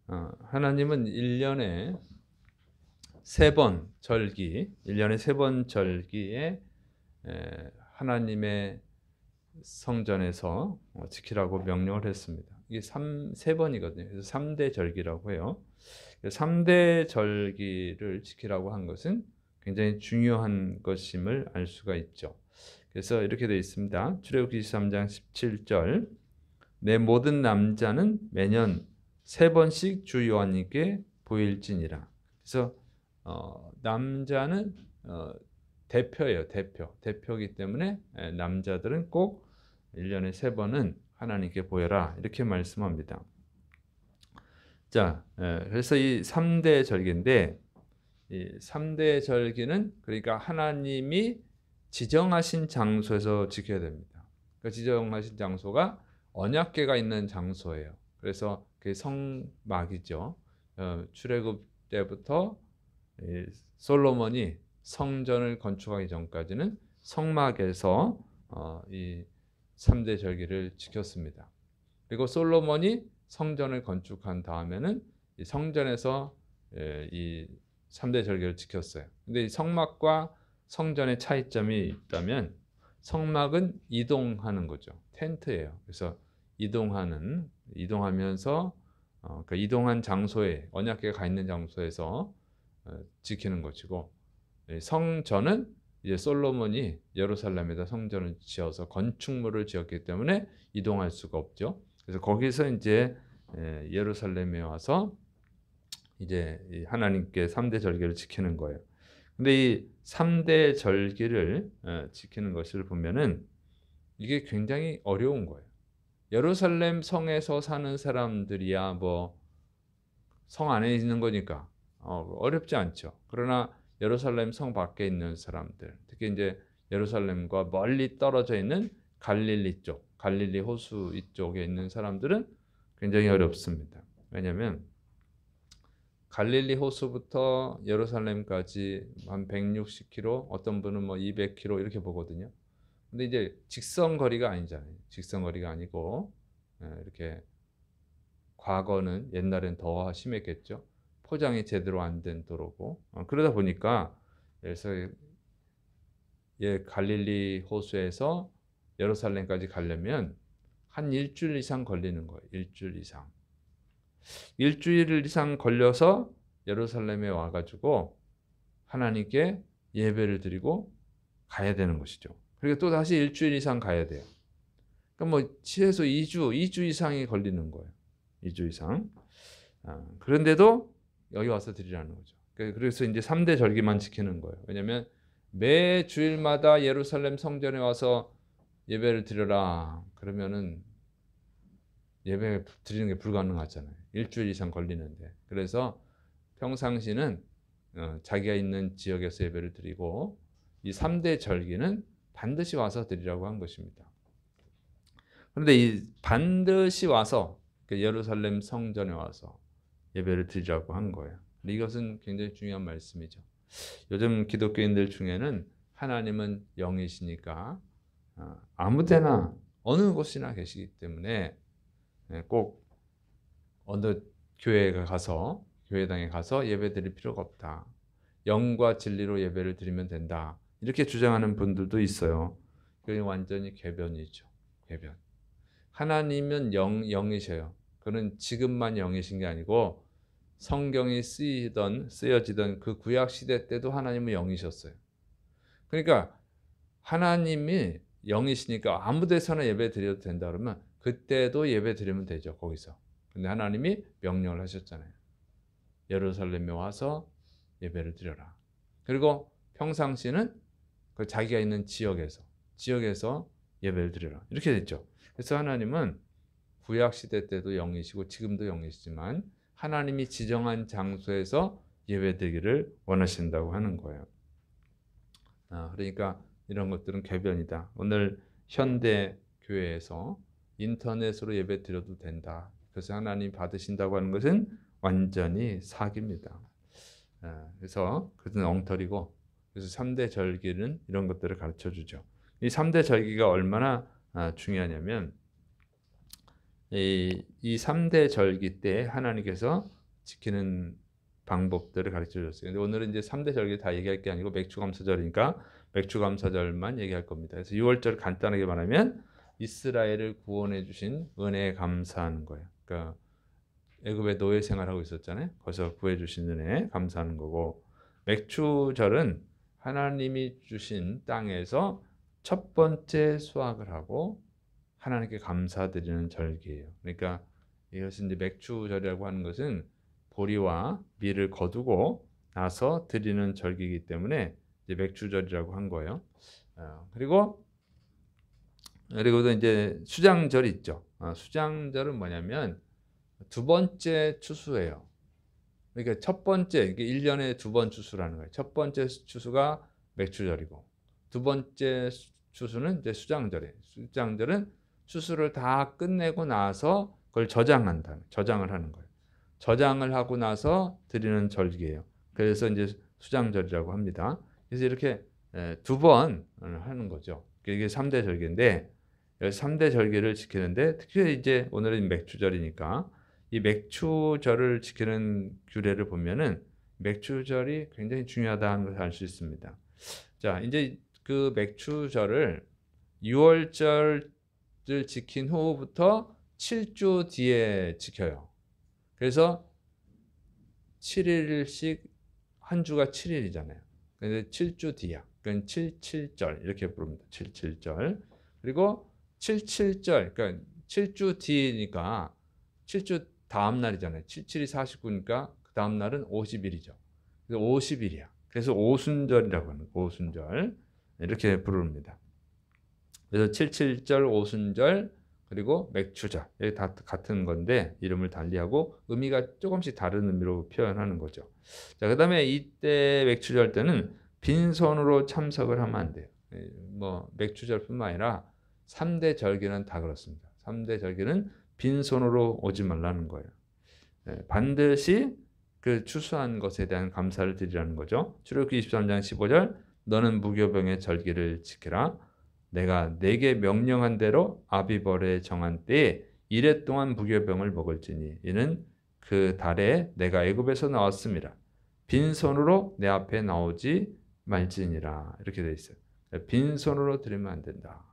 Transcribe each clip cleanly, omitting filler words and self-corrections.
하나님은 1년에 3번 절기, 1년에 3번 절기에 하나님의 성전에서 지키라고 명령을 했습니다. 이게 3번이거든요. 그래서 3대 절기라고 해요. 3대 절기를 지키라고 한 것은 굉장히 중요한 것임을 알 수가 있죠. 그래서 이렇게 되어 있습니다. 출애굽기 23장 17절, 내 모든 남자는 매년 3번씩 주 여호와님께 보일지니라. 그래서 남자는 대표예요. 대표이기 때문에 남자들은 꼭 1년에 3번은 하나님께 보여라, 이렇게 말씀합니다. 자, 그래서 이 3대 절기인데, 이 3대 절기는 그러니까 하나님이 지정하신 장소에서 지켜야 됩니다. 그 지정하신 장소가 언약궤가 있는 장소예요. 그래서 그게 성막이죠. 출애굽 때부터 솔로몬이 성전을 건축하기 전까지는 성막에서 이 3대 절기를 지켰습니다. 그리고 솔로몬이 성전을 건축한 다음에는 이 성전에서 이 3대 절기를 지켰어요. 근데 이 성막과 성전의 차이점이 있다면, 성막은 이동하는 거죠. 텐트예요. 그래서 이동하면서 그 이동한 장소에, 언약궤가 가 있는 장소에서 지키는 것이고, 성전은 이제 솔로몬이 예루살렘에다 성전을 지어서 건축물을 지었기 때문에 이동할 수가 없죠. 그래서 거기서 이제 예루살렘에 와서 이제 하나님께 3대 절기를 지키는 거예요. 근데 이 3대 절기를 지키는 것을 보면은 이게 굉장히 어려운 거예요. 예루살렘 성에서 사는 사람들이야 뭐 성 안에 있는 거니까 어렵지 않죠. 그러나 예루살렘 성 밖에 있는 사람들, 특히 이제 예루살렘과 멀리 떨어져 있는 갈릴리 쪽, 갈릴리 호수 이쪽에 있는 사람들은 굉장히 어렵습니다. 왜냐하면 갈릴리 호수부터 예루살렘까지 한 160km, 어떤 분은 뭐 200km 이렇게 보거든요. 근데 이제 직선 거리가 아니잖아요. 직선 거리가 아니고 이렇게, 과거는 옛날엔 더 심했겠죠. 포장이 제대로 안 된 도로고, 그러다 보니까 그래서 갈릴리 호수에서 예루살렘까지 가려면 한 일주일 이상 걸리는 거예요. 일주일 이상 걸려서 예루살렘에 와가지고 하나님께 예배를 드리고 가야 되는 것이죠. 그리고 또 다시 일주일 이상 가야 돼요. 그러니까 뭐 최소 2주 이상이 걸리는 거예요. 2주 이상. 그런데도 여기 와서 드리라는 거죠. 그래서 이제 3대 절기만 지키는 거예요. 왜냐하면 매 주일마다 예루살렘 성전에 와서 예배를 드려라 그러면은 예배 드리는 게 불가능하잖아요. 일주일 이상 걸리는데. 그래서 평상시는 자기가 있는 지역에서 예배를 드리고, 이 3대 절기는 반드시 와서 드리라고 한 것입니다. 그런데 이 반드시 와서 예루살렘 성전에 와서 예배를 드리라고 한 거예요. 이것은 굉장히 중요한 말씀이죠. 요즘 기독교인들 중에는 하나님은 영이시니까 아무데나 어느 곳이나 계시기 때문에 꼭 어느 교회당에 가서 예배 드릴 필요가 없다. 영과 진리로 예배를 드리면 된다. 이렇게 주장하는 분들도 있어요. 그게 완전히 궤변이죠. 궤변. 하나님은 영이셔요. 그는 지금만 영이신 게 아니고 성경이 쓰여지던 그 구약 시대 때도 하나님은 영이셨어요. 그러니까 하나님이 영이시니까 아무 데서나 예배 드려도 된다 그러면 그때도 예배 드리면 되죠. 거기서. 근데 하나님이 명령을 하셨잖아요. 예루살렘에 와서 예배를 드려라. 그리고 평상시는 그 자기가 있는 지역에서 예배를 드려라. 이렇게 됐죠. 그래서 하나님은 구약 시대 때도 영이시고 지금도 영이시지만 하나님이 지정한 장소에서 예배드리기를 원하신다고 하는 거예요. 그러니까 이런 것들은 궤변이다. 오늘 현대 교회에서 인터넷으로 예배 드려도 된다. 그래서 하나님 받으신다고 하는 것은 완전히 사기입니다. 그래서 그것은 엉터리고, 그래서 3대 절기는 이런 것들을 가르쳐 주죠. 이 3대 절기가 얼마나 중요하냐면 이 3대 절기 때 하나님께서 지키는 방법들을 가르쳐 줬어요. 근데 오늘은 이제 3대 절기 다 얘기할 게 아니고 맥추감사절이니까 맥추감사절만 얘기할 겁니다. 그래서 6월절 간단하게 말하면 이스라엘을 구원해 주신 은혜에 감사하는 거예요. 그러니까 애굽에 노예 생활하고 있었잖아요. 거기서 구해 주신 은혜에 감사하는 거고, 맥추절은 하나님이 주신 땅에서 첫 번째 수확을 하고 하나님께 감사드리는 절기예요. 그러니까 이것은 이제 맥추절이라고 하는 것은 보리와 밀을 거두고 나서 드리는 절기이기 때문에 이제 맥추절이라고 한 거예요. 그리고도 이제 수장절이 있죠. 수장절은 뭐냐면 두 번째 추수예요. 그러니까 첫 번째, 이게 1년에 두 번 추수라는 거예요. 첫 번째 추수가 맥추절이고 두 번째 추수는 이제 수장절이에요. 수장절은 추수를 다 끝내고 나서 그걸 저장을 하는 거예요. 저장을 하고 나서 드리는 절기예요. 그래서 이제 수장절이라고 합니다. 그래서 이렇게 두 번 하는 거죠. 이게 3대 절기인데 3대 절기를 지키는데 특히 이제 오늘은 맥추절이니까 이 맥추절을 지키는 규례를 보면은 맥추절이 굉장히 중요하다는 것을 알 수 있습니다. 자, 이제 그 맥추절을 6월절을 지킨 후부터 7주 뒤에 지켜요. 그래서 7일씩 한 주가 7일이잖아요. 근데 7주 뒤야. 그건 77절 이렇게 부릅니다. 77절. 그리고 77절, 그러니까 7주 뒤니까 7주 다음 날이잖아요. 77이 49니까 그 다음 날은 50일이죠. 그래서 50일이야. 그래서 오순절이라고 하는 거예요. 오순절 이렇게 부릅니다. 그래서 77절, 오순절, 그리고 맥추절 이게 다 같은 건데 이름을 달리하고 의미가 조금씩 다른 의미로 표현하는 거죠. 자, 그다음에 이때 맥추절 때는 빈손으로 참석을 하면 안 돼요. 뭐 맥추절뿐만 아니라 3대 절기는 다 그렇습니다. 3대 절기는 빈손으로 오지 말라는 거예요. 반드시 그 추수한 것에 대한 감사를 드리라는 거죠. 출애굽기 23장 15절 너는 무교병의 절기를 지키라. 내가 네게 명령한 대로 아비벌에 정한 때에 이래 동안 무교병을 먹을지니 이는 그 달에 내가 애굽에서 나왔습니다. 빈손으로 내 앞에 나오지 말지니라. 이렇게 되어 있어요. 빈손으로 드리면 안 된다.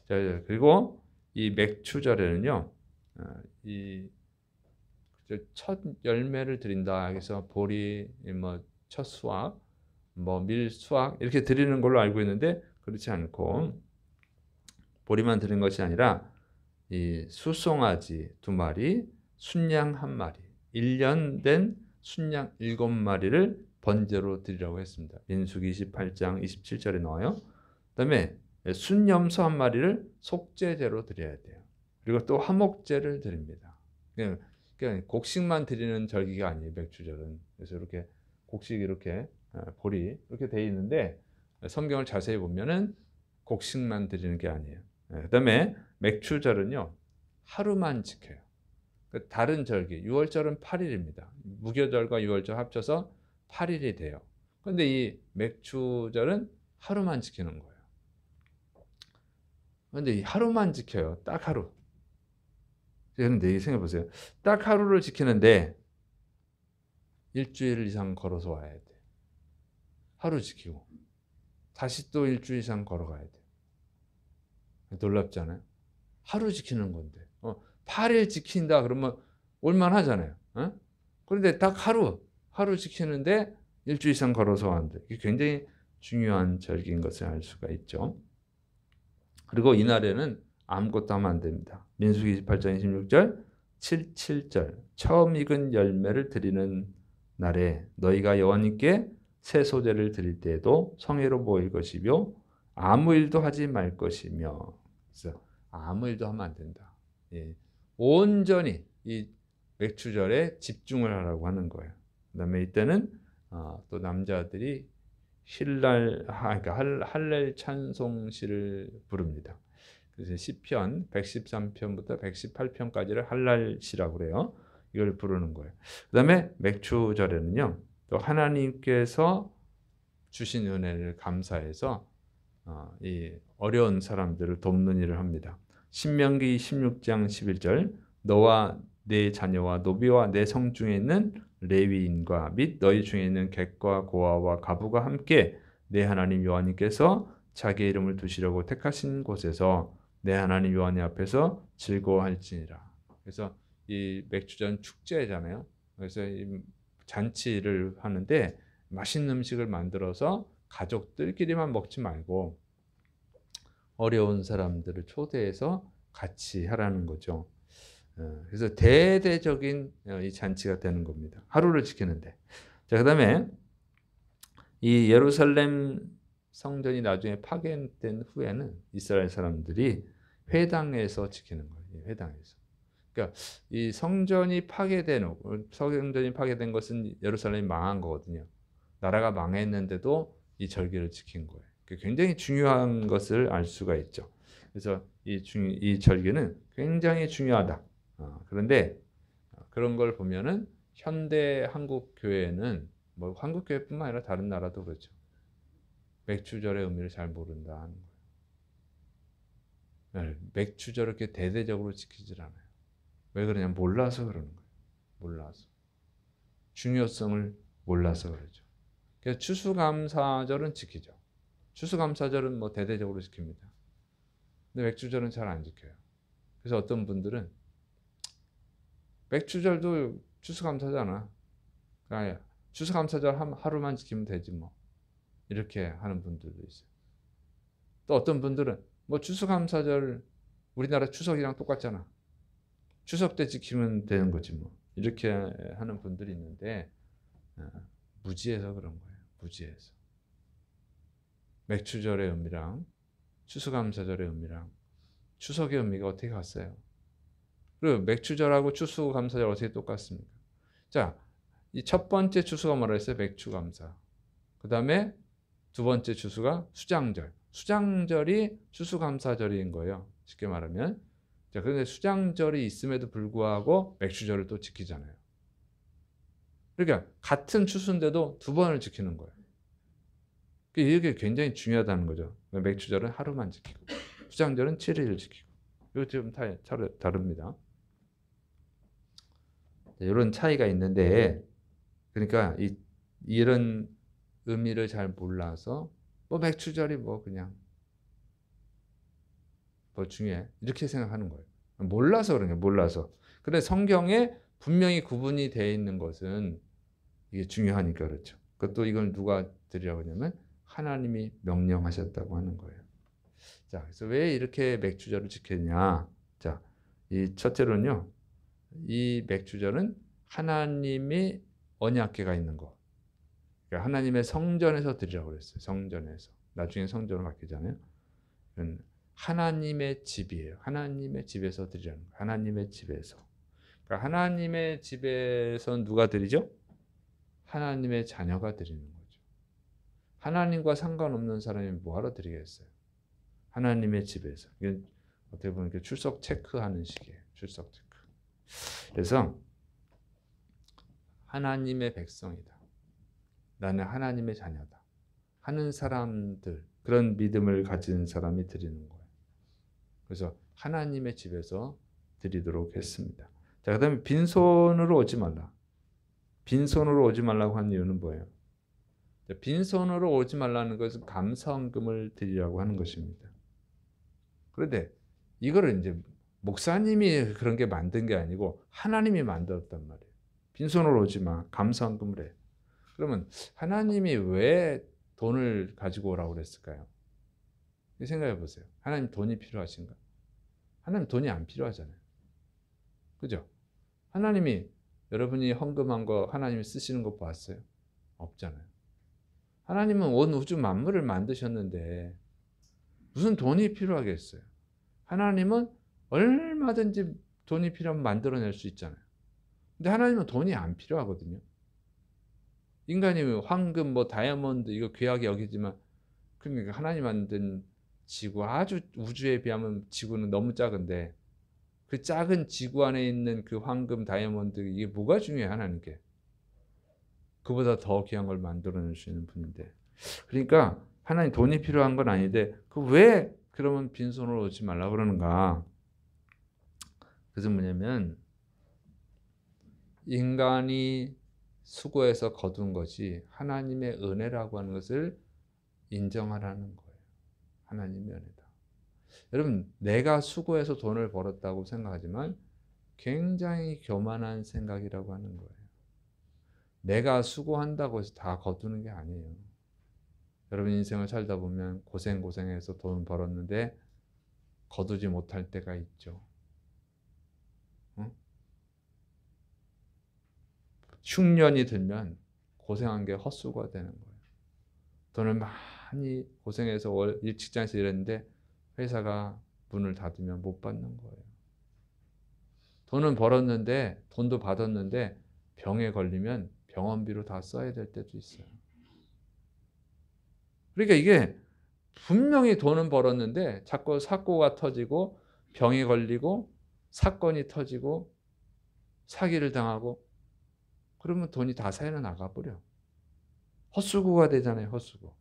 자, 그리고 이 맥추절에는요, 이 첫 열매를 드린다. 그래서 보리, 뭐 첫 수확, 뭐 밀 수확 이렇게 드리는 걸로 알고 있는데 그렇지 않고 보리만 드리는 것이 아니라 이 수송아지 2마리, 순양 1마리, 1년 된 순양 7마리를 번제로 드리라고 했습니다. 민수기 28장 27절에 나와요. 그다음에 순염소 1마리를 속죄제로 드려야 돼요. 그리고 또 화목제를 드립니다. 그러니까 곡식만 드리는 절기가 아니에요. 맥추절은. 그래서 이렇게 곡식 이렇게 보리 이렇게 돼 있는데 성경을 자세히 보면은 곡식만 드리는 게 아니에요. 그다음에 맥추절은요 하루만 지켜요. 다른 절기 6월절은 8일입니다. 무교절과 6월절 합쳐서 8일이 돼요. 그런데 이 맥추절은 하루만 지키는 거예요. 그런데 이 하루만 지켜요. 딱 하루. 그런데 생각해 보세요. 딱 하루를 지키는데 일주일 이상 걸어서 와야 돼. 하루 지키고 다시 또 일주일 이상 걸어가야 돼. 놀랍잖아요. 하루 지키는 건데 8일 지킨다 그러면 올만하잖아요. 그런데 딱 하루 지키는데 일주일 이상 걸어서 왔는데 이게 굉장히 중요한 절기인 것을 알 수가 있죠. 그리고 이날에는 아무것도 하면 안 됩니다. 민수기 28장 26절 77절 처음 익은 열매를 드리는 날에 너희가 여호와님께 새 소재를 드릴 때에도 성회로 모일 것이며 아무 일도 하지 말 것이며 그래서 아무 일도 하면 안 된다. 예. 온전히 이 맥추절에 집중을 하라고 하는 거예요. 그다음에 이때는 또 남자들이 그러니까 할렐 찬송시를 부릅니다. 그래서 시편 113편부터 118편까지를 할랄시라고 그래요. 이걸 부르는 거예요. 그다음에 맥추절에는요. 또 하나님께서 주신 은혜를 감사해서 이 어려운 사람들을 돕는 일을 합니다. 신명기 16장 11절 너와 네 자녀와 노비와 내 성 중에 있는 레위인과 및 너희 중에 있는 객과 고아와 가부가 함께 내 하나님 여호와님께서 자기 이름을 두시려고 택하신 곳에서 내 하나님 여호와님 앞에서 즐거워할지니라. 그래서 이 맥주전 축제잖아요. 그래서 이 잔치를 하는데 맛있는 음식을 만들어서 가족들끼리만 먹지 말고 어려운 사람들을 초대해서 같이 하라는 거죠. 그래서 대대적인 이 잔치가 되는 겁니다. 하루를 지키는데. 자, 그다음에 이 예루살렘 성전이 나중에 파괴된 후에는 이스라엘 사람들이 회당에서 지키는 거예요. 회당에서. 그러니까 이 성전이 파괴된 것은 예루살렘이 망한 거거든요. 나라가 망했는데도 이 절기를 지킨 거예요. 굉장히 중요한 것을 알 수가 있죠. 그래서 이 절기는 굉장히 중요하다. 그런데 그런 걸 보면은 현대 한국 교회는 뭐 한국 교회뿐만 아니라 다른 나라도 그렇죠. 맥주절의 의미를 잘 모른다 하는 거예요. 맥주절을 이렇게 대대적으로 지키질 않아요. 왜 그러냐? 몰라서 그러는 거예요. 몰라서. 중요성을 몰라서 그러죠. 그래서 추수감사절은 지키죠. 추수감사절은 뭐 대대적으로 지킵니다. 근데 맥주절은 잘 안 지켜요. 그래서 어떤 분들은 맥주절도 추수감사잖아. 그러니까 추수감사절 하루만 지키면 되지 뭐. 이렇게 하는 분들도 있어요. 또 어떤 분들은 뭐 추수감사절 우리나라 추석이랑 똑같잖아. 추석 때 지키면 되는 거지 뭐. 이렇게 하는 분들이 있는데 무지해서 그런 거예요. 무지해서. 맥주절의 의미랑 추수감사절의 의미랑 추석의 의미가 어떻게 같어요? 그리고 맥주절하고 추수감사절 어떻게 똑같습니까? 자, 이 첫 번째 추수가 뭐라 했어요? 맥주감사. 그 다음에 두 번째 추수가 수장절. 수장절이 추수감사절인 거예요. 쉽게 말하면. 자, 그런데 수장절이 있음에도 불구하고 맥주절을 또 지키잖아요. 그러니까 같은 추수인데도 두 번을 지키는 거예요. 이게 굉장히 중요하다는 거죠. 맥주절은 하루만 지키고 수장절은 7일을 지키고. 이거 좀 다릅니다. 이런 차이가 있는데 그러니까 이런 의미를 잘 몰라서 뭐 맥주절이 뭐 그냥 뭐 중요해 이렇게 생각하는 거예요. 몰라서 그런 거예요. 몰라서. 근데 성경에 분명히 구분이 되어 있는 것은 이게 중요하니까 그렇죠. 그것도 이걸 누가 드리라고 하냐면 하나님이 명령하셨다고 하는 거예요. 자, 그래서 왜 이렇게 맥주절을 지켰냐? 자, 이 첫째로는요. 이 맥주절은 하나님이 언약궤가 있는 거. 그러니까 하나님의 성전에서 드리라고 그랬어요. 성전에서. 나중에 성전을 바뀌잖아요. 하나님의 집이에요. 하나님의 집에서 드리라는 거예요. 하나님의 집에서. 그러니까 하나님의 집에서 누가 드리죠? 하나님의 자녀가 드리는 거죠. 하나님과 상관없는 사람이 뭐하러 드리겠어요? 하나님의 집에서. 이게 어떻게 보면 출석 체크하는 식이에요. 출석 체크. 그래서 하나님의 백성이다. 나는 하나님의 자녀다. 하는 사람들, 그런 믿음을 가진 사람이 드리는 거예요. 그래서 하나님의 집에서 드리도록 했습니다. 자, 그 다음에 빈손으로 오지 말라. 빈손으로 오지 말라고 한 이유는 뭐예요? 빈손으로 오지 말라는 것은 감사헌금을 드리라고 하는 것입니다. 그런데 이거를 이제 목사님이 그런 게 만든 게 아니고 하나님이 만들었단 말이에요. 빈손으로 오지 마. 감사헌금을 해. 그러면 하나님이 왜 돈을 가지고 오라고 그랬을까요? 생각해 보세요. 하나님 돈이 필요하신가? 하나님 돈이 안 필요하잖아요. 그죠? 하나님이 여러분이 헌금한 거 하나님이 쓰시는 거 봤어요? 없잖아요. 하나님은 온 우주 만물을 만드셨는데 무슨 돈이 필요하겠어요? 하나님은 얼마든지 돈이 필요하면 만들어낼 수 있잖아요. 근데 하나님은 돈이 안 필요하거든요. 인간이 황금, 뭐 다이아몬드 이거 귀하게 여기지만 그러니까 하나님 만든 지구 아주 우주에 비하면 지구는 너무 작은데 그 작은 지구 안에 있는 그 황금, 다이아몬드 이게 뭐가 중요해 하나님께? 그보다 더 귀한 걸 만들어낼 수 있는 분인데. 그러니까 하나님 돈이 필요한 건 아닌데 그 왜 그러면 빈손으로 오지 말라 그러는가? 그래서 뭐냐면 인간이 수고해서 거둔 것이 하나님의 은혜라고 하는 것을 인정하라는 거예요. 하나님의 은혜다. 여러분, 내가 수고해서 돈을 벌었다고 생각하지만 굉장히 교만한 생각이라고 하는 거예요. 내가 수고한다고 해서 다 거두는 게 아니에요. 여러분 인생을 살다 보면 고생해서 돈 벌었는데 거두지 못할 때가 있죠. 응? 흉년이 들면 고생한 게 헛수고가 되는 거예요. 돈을 많이 고생해서 직장에서 일했는데 회사가 문을 닫으면 못 받는 거예요. 돈은 벌었는데, 돈도 받았는데 병에 걸리면 병원비로 다 써야 될 때도 있어요. 그러니까 이게 분명히 돈은 벌었는데 자꾸 사고가 터지고 병에 걸리고 사건이 터지고 사기를 당하고 그러면 돈이 다 새어 나가버려. 헛수고가 되잖아요. 헛수고.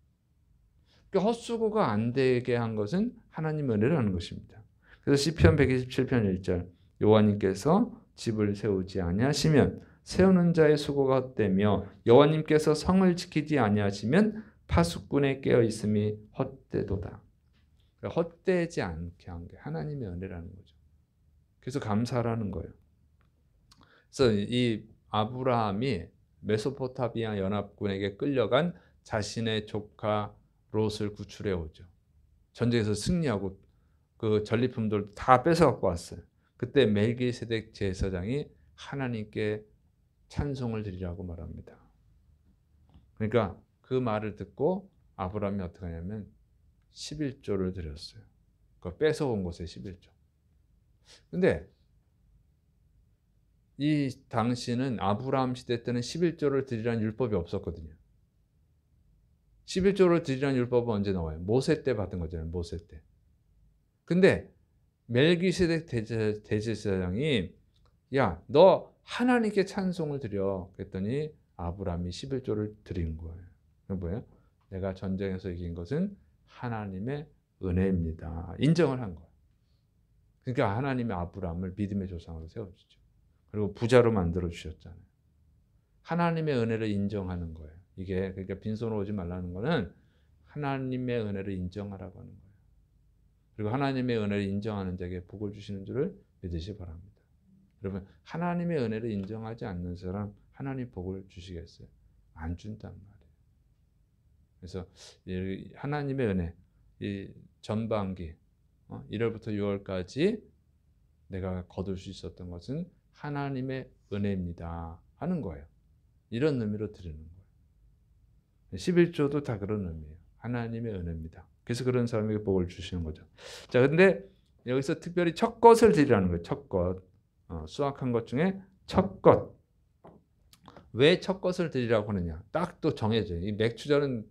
그러니까 헛수고가 안 되게 한 것은 하나님의 은혜라는 것입니다. 그래서 시편 127편 1절 여호와님께서 집을 세우지 아니하시면 세우는 자의 수고가 헛되며 여호와님께서 성을 지키지 아니하시면 파수꾼의 깨어 있음이 헛되도다. 그러니까 헛되지 않게 한 게 하나님의 은혜라는 거죠. 그래서 감사라는 거예요. 그래서 이 아브라함이 메소포타미아 연합군에게 끌려간 자신의 조카 롯을 구출해 오죠. 전쟁에서 승리하고 그 전리품들 다 뺏어갖고 왔어요. 그때 멜기세덱 제사장이 하나님께 찬송을 드리라고 말합니다. 그러니까 그 말을 듣고 아브라함이 어떻게 하냐면 11조를 드렸어요. 그 뺏어온 것에 11조. 근데 이 당시는 아브라함 시대 때는 11조를 드리라는 율법이 없었거든요. 11조를 드리라는 율법은 언제 나와요? 모세 때 받은 거잖아요. 모세 때. 근데 멜기세덱 대제사장이 야, 너 하나님께 찬송을 드려. 그랬더니 아브라함이 11조를 드린 거예요. 그게 뭐예요? 내가 전쟁에서 이긴 것은 하나님의 은혜입니다. 인정을 한 거예요. 그러니까 하나님의 아브라함을 믿음의 조상으로 세워주죠. 그리고 부자로 만들어 주셨잖아요. 하나님의 은혜를 인정하는 거예요. 이게 그러니까 빈손으로 오지 말라는 거는 하나님의 은혜를 인정하라고 하는 거예요. 그리고 하나님의 은혜를 인정하는 자에게 복을 주시는 줄을 믿으시 바랍니다. 여러분, 하나님의 은혜를 인정하지 않는 사람 하나님 복을 주시겠어요? 안 준단 말이에요. 그래서 하나님의 은혜, 이 전반기 1월부터 6월까지 내가 거둘 수 있었던 것은 하나님의 은혜입니다 하는 거예요. 이런 의미로 드리는 거예요. 11조도 다 그런 의미예요. 하나님의 은혜입니다. 그래서 그런 사람에게 복을 주시는 거죠. 자, 근데 여기서 특별히 첫 것을 드리라는 거예요. 첫 것. 수확한 것 중에 첫 것. 왜 첫 것을 드리라고 하느냐? 딱 또 정해져요. 이 맥주절은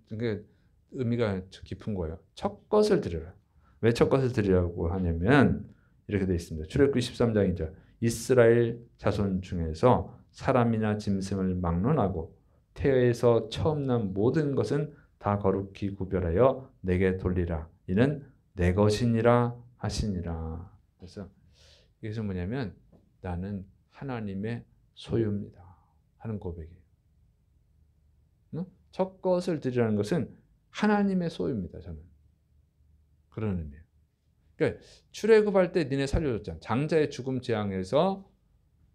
의미가 깊은 거예요. 첫 것을 드려라. 왜 첫 것을 드리라고 하냐면 이렇게 되어 있습니다. 출애굽기 13장 2절. 이스라엘 자손 중에서 사람이나 짐승을 막론하고 태에서 처음 난 모든 것은 다 거룩히 구별하여 내게 돌리라. 이는 내 것이니라 하시니라. 그래서 이것은 뭐냐면 나는 하나님의 소유입니다 하는 고백이에요. 첫 것을 드리라는 것은 하나님의 소유입니다. 저는 그런 의미예요. 그러니까 출애굽할 때 니네 살려줬잖아. 장자의 죽음 재앙에서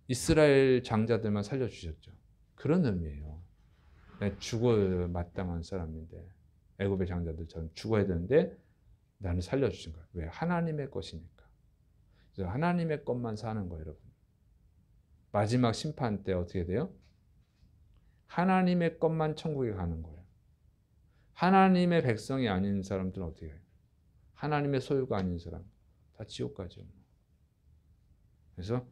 이스라엘 장자들만 살려주셨죠. 그런 의미예요. 죽어 마땅한 사람인데 애굽의 장자들처럼 죽어야 되는데 나는 살려주신 거야. 왜? 하나님의 것이니까. 그래서 하나님의 것만 사는 거예요, 여러분. 마지막 심판 때 어떻게 돼요? 하나님의 것만 천국에 가는 거예요. 하나님의 백성이 아닌 사람들은 어떻게 해요? 하나님의 소유가 아닌 사람 다 지옥 가죠. 그래서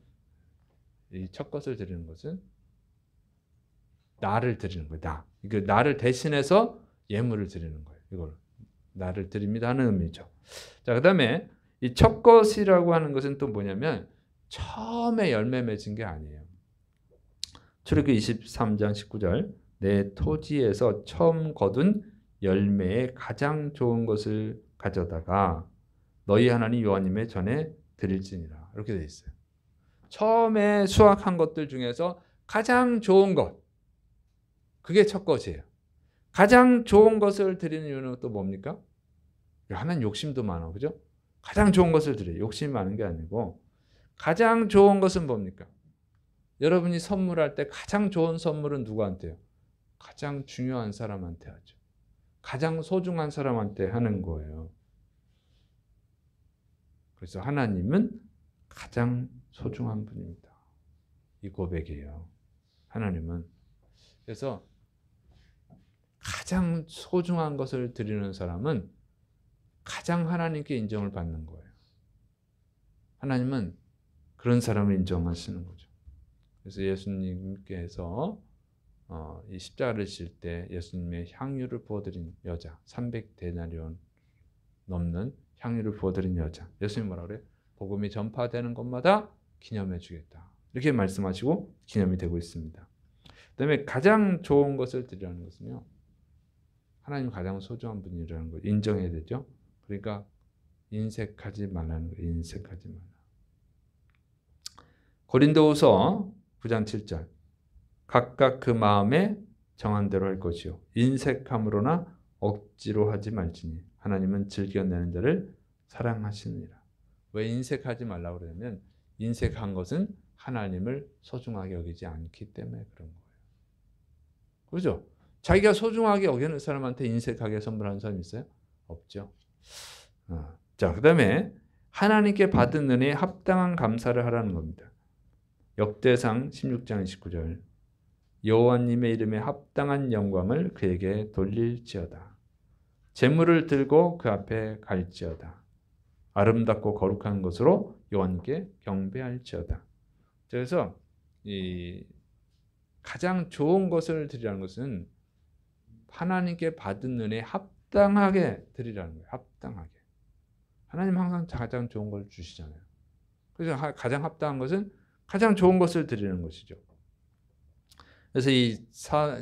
이 첫 것을 드리는 것은 나를 드리는 거예요. 나. 이거 나를 대신해서 예물을 드리는 거예요. 이걸 나를 드립니다 하는 의미죠. 자, 그다음에 이 첫 것이라고 하는 것은 또 뭐냐면 처음에 열매 맺은 게 아니에요. 출애굽기 23장 19절 내 토지에서 처음 거둔 열매의 가장 좋은 것을 가져다가 너희 하나님 여호와님의 전에 드릴지니라. 이렇게 돼 있어요. 처음에 수확한 것들 중에서 가장 좋은 것, 그게 첫 것이에요. 가장 좋은 것을 드리는 이유는 또 뭡니까? 하나는 욕심도 많아, 그죠? 가장 좋은 것을 드려요. 욕심이 많은 게 아니고 가장 좋은 것은 뭡니까? 여러분이 선물할 때 가장 좋은 선물은 누구한테요? 가장 중요한 사람한테 하죠. 가장 소중한 사람한테 하는 거예요. 그래서 하나님은 가장 소중한 분입니다. 이 고백이에요. 하나님은. 그래서 가장 소중한 것을 드리는 사람은 가장 하나님께 인정을 받는 거예요. 하나님은 그런 사람을 인정하시는 거죠. 그래서 예수님께서 이 십자가를 질 때 예수님의 향유를 부어드린 여자, 300데나리온 넘는 향유를 부어드린 여자, 예수님 뭐라 그래요? 복음이 전파되는 것마다 기념해 주겠다. 이렇게 말씀하시고 기념이 되고 있습니다. 그다음에 가장 좋은 것을 드리라는 것은요, 하나님 가장 소중한 분이라는 걸 인정해야 되죠. 그러니까 인색하지 말라는 거예요. 인색하지 말라. 고린도후서 9장 7절. 각각 그 마음에 정한 대로 할 것이요 인색함으로나 억지로 하지 말지니 하나님은 즐겨내는 자를 사랑하시느니라. 왜 인색하지 말라고 그러냐면 인색한 것은 하나님을 소중하게 여기지 않기 때문에 그런 거예요. 그렇죠? 자기가 소중하게 여기는 사람한테 인색하게 선물하는 사람이 있어요? 없죠. 자, 그 다음에 하나님께 받은 은혜에 합당한 감사를 하라는 겁니다. 역대상 16장 29절. 여호와님의 이름에 합당한 영광을 그에게 돌릴지어다. 제물을 들고 그 앞에 갈지어다. 아름답고 거룩한 것으로 여호와님께 경배할지어다. 그래서 이 가장 좋은 것을 드리라는 것은 하나님께 받은 은혜에 합당하게 드리라는 거예요. 합당하게. 하나님 항상 가장 좋은 걸 주시잖아요. 그래서 가장 합당한 것은 가장 좋은 것을 드리는 것이죠. 그래서 이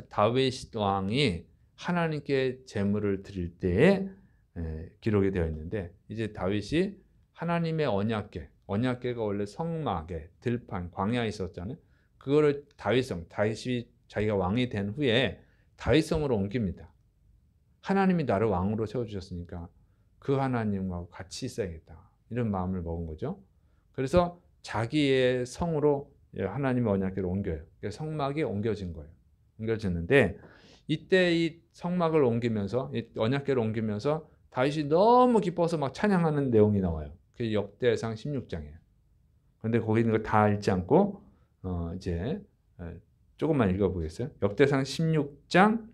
다윗 왕이 하나님께 제물을 드릴 때에 기록이 되어 있는데, 이제 다윗이 하나님의 언약궤가 원래 성막에 들판 광야에 있었잖아요. 그거를 다윗이 자기가 왕이 된 후에 다윗성으로 옮깁니다. 하나님이 나를 왕으로 세워주셨으니까 그 하나님과 같이 있어야겠다, 이런 마음을 먹은 거죠. 그래서 자기의 성으로 하나님의 언약궤를 옮겨요. 성막이 옮겨진 거예요. 옮겨졌는데 이때 이 성막을 옮기면서, 이 언약궤를 옮기면서 다윗이 너무 기뻐서 막 찬양하는 내용이 나와요. 그게 역대상 16장이에요. 그런데 거기 있는 거 다 읽지 않고 이제 조금만 읽어보겠어요. 역대상 16장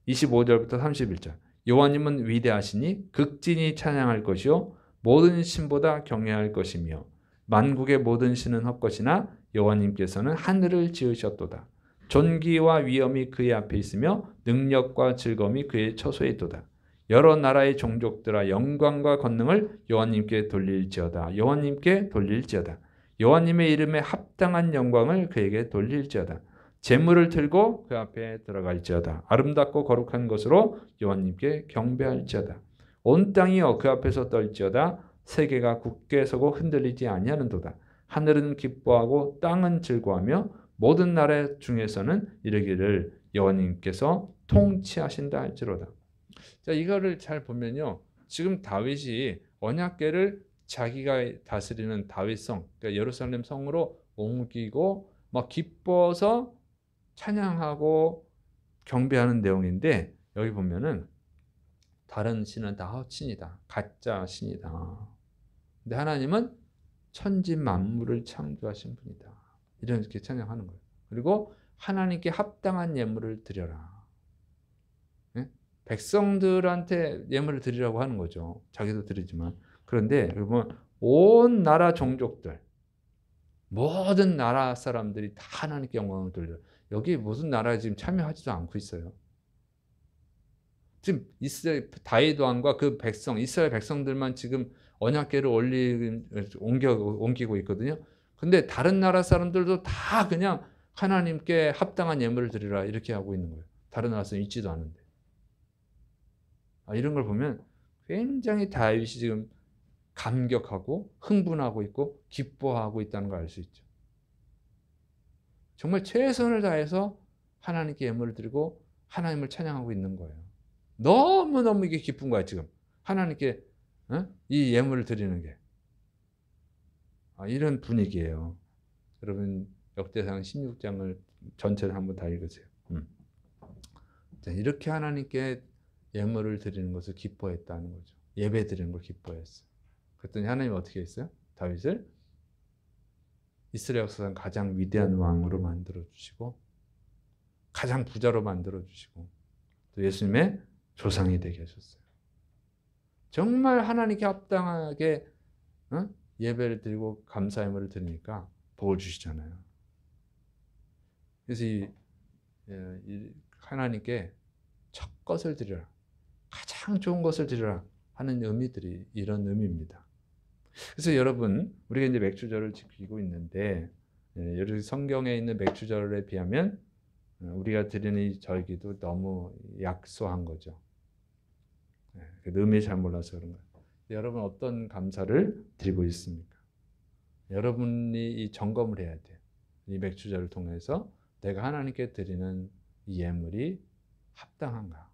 25절부터 31절. 여호와님은 위대하시니 극진히 찬양할 것이요 모든 신보다 경외할 것이며 만국의 모든 신은 헛것이나 여호와님께서는 하늘을 지으셨도다. 존귀와 위엄이 그의 앞에 있으며 능력과 즐거움이 그의 처소에 있도다. 여러 나라의 종족들아 영광과 권능을 여호와님께 돌릴지어다. 여호와님께 돌릴지어다. 여호와님의 이름에 합당한 영광을 그에게 돌릴지어다. 제물을 들고 그 앞에 들어갈지어다. 아름답고 거룩한 것으로 여호와님께 경배할지어다. 온 땅이여 그 앞에서 떨지어다. 세계가 굳게 서고 흔들리지 아니하는도다. 하늘은 기뻐하고 땅은 즐거워하며 모든 나라 중에서는 이르기를 여호와님께서 통치하신다 할지로다. 자, 이거를 잘 보면요, 지금 다윗이 언약궤를 자기가 다스리는 다윗성, 그러니까 예루살렘 성으로 옮기고 막 기뻐서 찬양하고 경배하는 내용인데, 여기 보면은 다른 신은 다 헛신이다, 가짜 신이다. 근데 하나님은 천지 만물을 창조하신 분이다, 이렇게 찬양하는 거예요. 그리고 하나님께 합당한 예물을 드려라. 네? 백성들한테 예물을 드리라고 하는 거죠. 자기도 드리지만. 그런데 여러분, 온 나라 종족들, 모든 나라 사람들이 다 하나님께 영광을 돌려요. 여기 무슨 나라에 지금 참여하지도 않고 있어요. 지금 이스라엘 다윗 왕과 그 백성, 이스라엘 백성들만 지금 언약궤를 옮기고 있거든요. 근데 다른 나라 사람들도 다 그냥 하나님께 합당한 예물을 드리라 이렇게 하고 있는 거예요. 다른 나라 사람 있지도 않은데. 이런 걸 보면 굉장히 다윗이 지금 감격하고 흥분하고 있고 기뻐하고 있다는 걸 알 수 있죠. 정말 최선을 다해서 하나님께 예물을 드리고 하나님을 찬양하고 있는 거예요. 너무너무 이게 기쁜 거야 지금. 하나님께 이 예물을 드리는 게. 이런 분위기예요. 여러분 역대상 16장을 전체를 한번 다 읽으세요. 이렇게 하나님께 예물을 드리는 것을 기뻐했다는 거죠. 예배 드리는 걸 기뻐했어요. 그랬더니 하나님이 어떻게 했어요? 다윗을 이스라엘 역사상 가장 위대한 왕으로 만들어 주시고 가장 부자로 만들어 주시고 또 예수님의 조상이 되게 하셨어요. 정말 하나님께 합당하게 예배를 드리고 감사 예물을 드리니까 복을 주시잖아요. 그래서 이 하나님께 첫 것을 드리라, 가장 좋은 것을 드리라 하는 의미들이 이런 의미입니다. 그래서 여러분 우리가 이제 맥주절을 지키고 있는데 여기 성경에 있는 맥주절에 비하면 우리가 드리는 이 절기도 너무 약소한 거죠. 그 의미 잘 몰라서 그런 거예요. 여러분 어떤 감사를 드리고 있습니까? 여러분이 이 점검을 해야 돼요. 이 맥주절을 통해서 내가 하나님께 드리는 이 예물이 합당한가?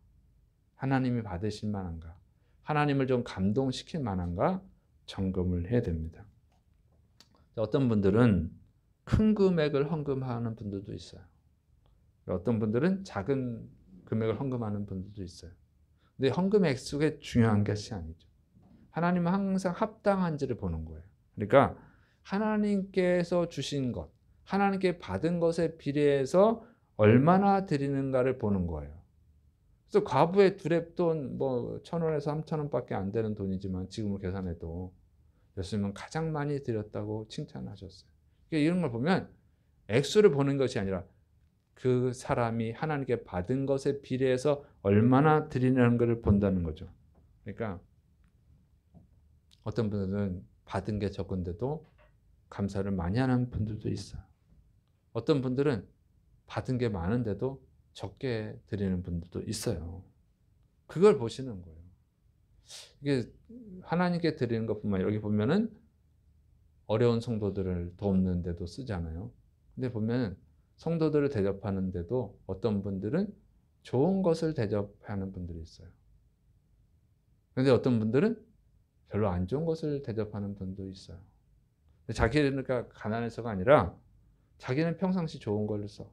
하나님이 받으실 만한가? 하나님을 좀 감동시킬 만한가? 점검을 해야 됩니다. 어떤 분들은 큰 금액을 헌금하는 분들도 있어요. 어떤 분들은 작은 금액을 헌금하는 분들도 있어요. 근데 헌금 액수가 중요한 것이 아니죠. 하나님은 항상 합당한지를 보는 거예요. 그러니까 하나님께서 주신 것, 하나님께 받은 것에 비례해서 얼마나 드리는가를 보는 거예요. 그래서 과부의 두렙돈 뭐 1,000원에서 3,000원밖에 안 되는 돈이지만 지금으로 계산해도 예수님은 가장 많이 드렸다고 칭찬하셨어요. 그러니까 이런 걸 보면 액수를 보는 것이 아니라 그 사람이 하나님께 받은 것에 비례해서 얼마나 드리는 것을 본다는 거죠. 그러니까 어떤 분들은 받은 게 적은데도 감사를 많이 하는 분들도 있어요. 어떤 분들은 받은 게 많은데도 적게 드리는 분들도 있어요. 그걸 보시는 거예요. 이게 하나님께 드리는 것뿐만 아니라 여기 보면은 어려운 성도들을 돕는 데도 쓰잖아요. 근데 보면 성도들을 대접하는데도 어떤 분들은 좋은 것을 대접하는 분들이 있어요. 그런데 어떤 분들은 별로 안 좋은 것을 대접하는 분도 있어요. 자기는 가난해서가 아니라 자기는 평상시 좋은 걸 써.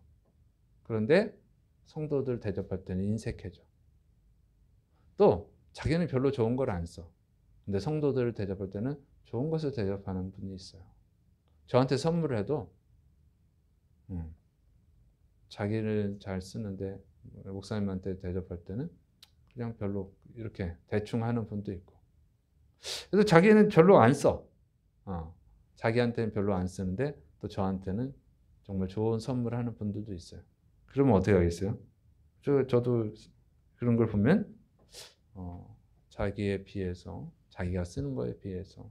그런데 성도들 대접할 때는 인색해져. 또 자기는 별로 좋은 걸 안 써. 근데 성도들을 대접할 때는 좋은 것을 대접하는 분이 있어요. 저한테 선물을 해도 자기를 잘 쓰는데 목사님한테 대접할 때는 그냥 별로 이렇게 대충 하는 분도 있고. 그래서 자기는 별로 안 써. 자기한테는 별로 안 쓰는데 또 저한테는 정말 좋은 선물하는 분들도 있어요. 그러면 어떻게 하겠어요? 저도 그런 걸 보면 자기에 비해서 자기가 쓰는 거에 비해서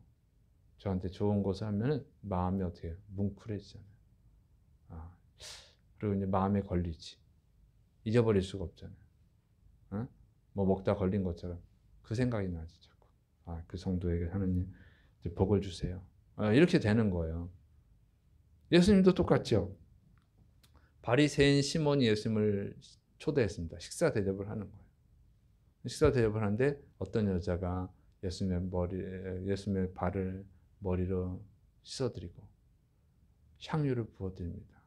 저한테 좋은 것을 하면 마음이 어떻게 해요? 뭉클해지잖아요. 그리고 이제 마음에 걸리지. 잊어버릴 수가 없잖아요. 뭐 먹다 걸린 것처럼 그 생각이 나지 자꾸. 그 성도에게 하느님 복을 주세요. 이렇게 되는 거예요. 예수님도 똑같죠. 바리새인 시몬이 예수님을 초대했습니다. 식사 대접을 하는 거예요. 식사 대접을 하는데 어떤 여자가 예수님의 발을 머리로 씻어드리고 향유를 부어드립니다.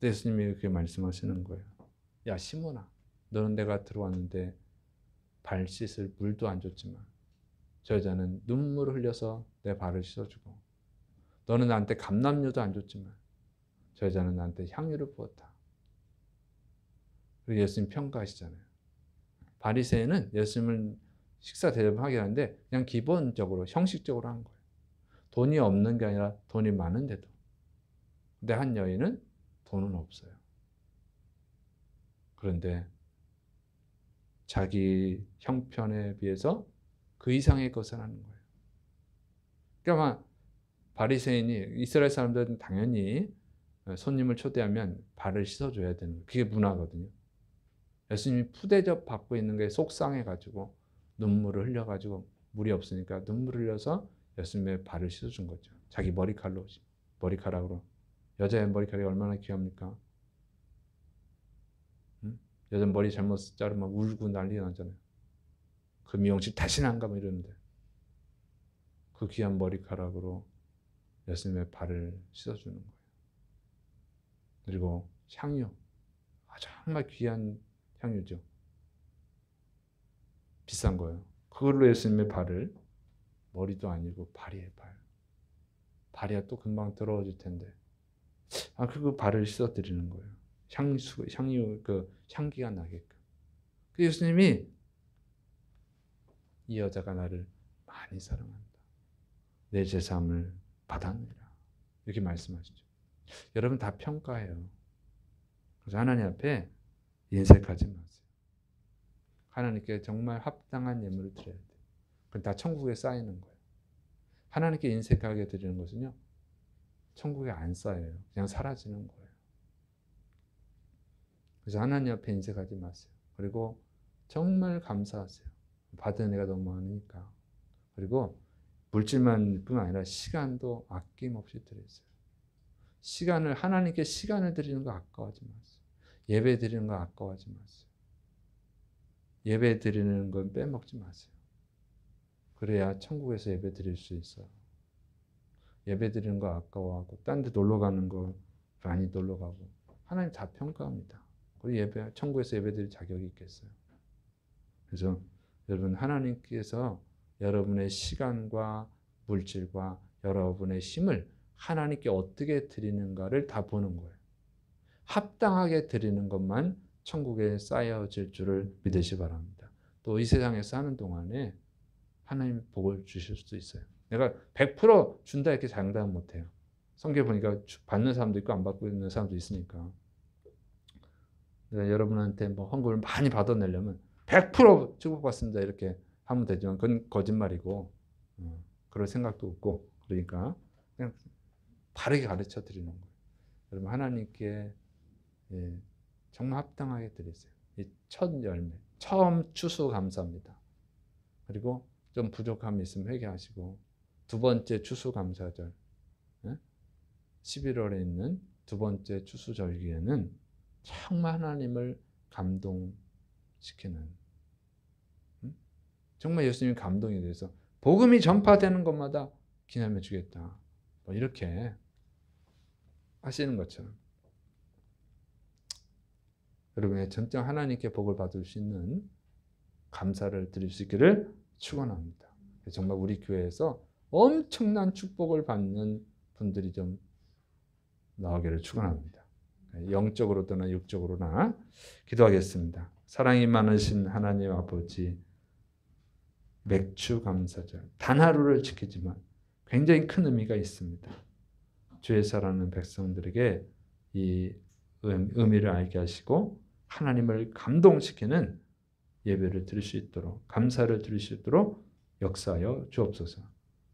예수님이 이렇게 말씀하시는 거예요. 야 시몬아, 너는 내가 들어왔는데 발 씻을 물도 안 줬지만 저 여자는 눈물을 흘려서 내 발을 씻어주고 너는 나한테 감람유도 안 줬지만 저 여자는 나한테 향유를 부었다. 그리고 예수님 평가하시잖아요. 바리새인은 예수님을 식사 대접하게 하는데 그냥 기본적으로 형식적으로 한 거예요. 돈이 없는 게 아니라 돈이 많은데도. 근데 한 여인은 돈은 없어요. 그런데 자기 형편에 비해서 그 이상의 것을 하는 거예요. 그러니까 바리새인이 이스라엘 사람들은 당연히 손님을 초대하면 발을 씻어줘야 되는 거예요. 그게 문화거든요. 예수님이 푸대접 받고 있는 게 속상해가지고 눈물을 흘려가지고 물이 없으니까 눈물을 흘려서 예수님의 발을 씻어준 거죠. 자기 머리카락으로 여자의 머리카락이 얼마나 귀합니까? 응? 여자 머리 잘못 자르면 울고 난리가 나잖아요. 그 미용실 다시는 안 가면 이러는데 그 귀한 머리카락으로 예수님의 발을 씻어주는 거예요. 그리고 향유, 정말 귀한 향유죠. 비싼 거예요. 그걸로 예수님의 발을, 머리도 아니고 발이에요, 발. 발이야 또 금방 더러워질 텐데. 그 발을 씻어드리는 거예요. 향유, 그 향기가 나게끔. 그 예수님이 이 여자가 나를 많이 사랑한다. 내 제사함을 받았느라. 이렇게 말씀하시죠. 여러분 다 평가해요. 그래서 하나님 앞에 인색하지 마세요. 하나님께 정말 합당한 예물을 드려야 돼요. 그건 다 천국에 쌓이는 거예요. 하나님께 인색하게 드리는 것은요, 천국에 안 쌓여요. 그냥 사라지는 거예요. 그래서 하나님 앞에 인색하지 마세요. 그리고 정말 감사하세요. 받은 은혜가 너무 많으니까. 그리고 물질만 뿐만 아니라 시간도 아낌없이 드리세요. 시간을, 하나님께 시간을 드리는 거 아까워하지 마세요. 예배 드리는 거 아까워하지 마세요. 예배 드리는 건 빼먹지 마세요. 그래야 천국에서 예배 드릴 수 있어요. 예배 드리는 거 아까워하고 딴 데 놀러 가는 거 많이 놀러 가고 하나님 다 평가합니다. 그리고 천국에서 예배 드릴 자격이 있겠어요. 그래서 여러분, 하나님께서 여러분의 시간과 물질과 여러분의 힘을 하나님께 어떻게 드리는가를 다 보는 거예요. 합당하게 드리는 것만 천국에 쌓여질 줄을 믿으시 바랍니다. 또 이 세상에서 사는 동안에 하나님 복을 주실 수도 있어요. 내가 100% 준다 이렇게 장담 못해요. 성경에 보니까 받는 사람도 있고 안 받고 있는 사람도 있으니까. 여러분한테 뭐 헌금을 많이 받아내려면 100% 축복받습니다 이렇게 하면 되지만 그건 거짓말이고 그럴 생각도 없고, 그러니까 그냥 바르게 가르쳐 드리는 거예요. 여러분, 하나님께 정말 합당하게 드리세요. 이 첫 열매, 처음 추수감사입니다. 그리고 좀 부족함이 있으면 회개하시고, 두 번째 추수감사절, 11월에 있는 두 번째 추수절기에는 정말 하나님을 감동시키는, 정말 예수님이 감동이 돼서 복음이 전파되는 것마다 기념해 주겠다, 뭐 이렇게 하시는 것처럼 여러분의 진정 하나님께 복을 받을 수 있는 감사를 드릴 수 있기를 축원합니다. 정말 우리 교회에서 엄청난 축복을 받는 분들이 좀 나오기를 축원합니다. 영적으로나 육적으로나 기도하겠습니다. 사랑이 많으신 하나님 아버지, 맥주 감사절 단 하루를 지키지만 굉장히 큰 의미가 있습니다. 주의 사랑하는 백성들에게 이 의미를 알게 하시고 하나님을 감동시키는 예배를 드릴 수 있도록, 감사를 드릴 수 있도록 역사하여 주옵소서.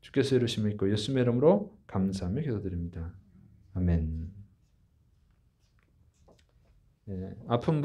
주께서 이루심을 믿고 예수님의 이름으로 감사하며 기도드립니다. 아멘. 아픈 부위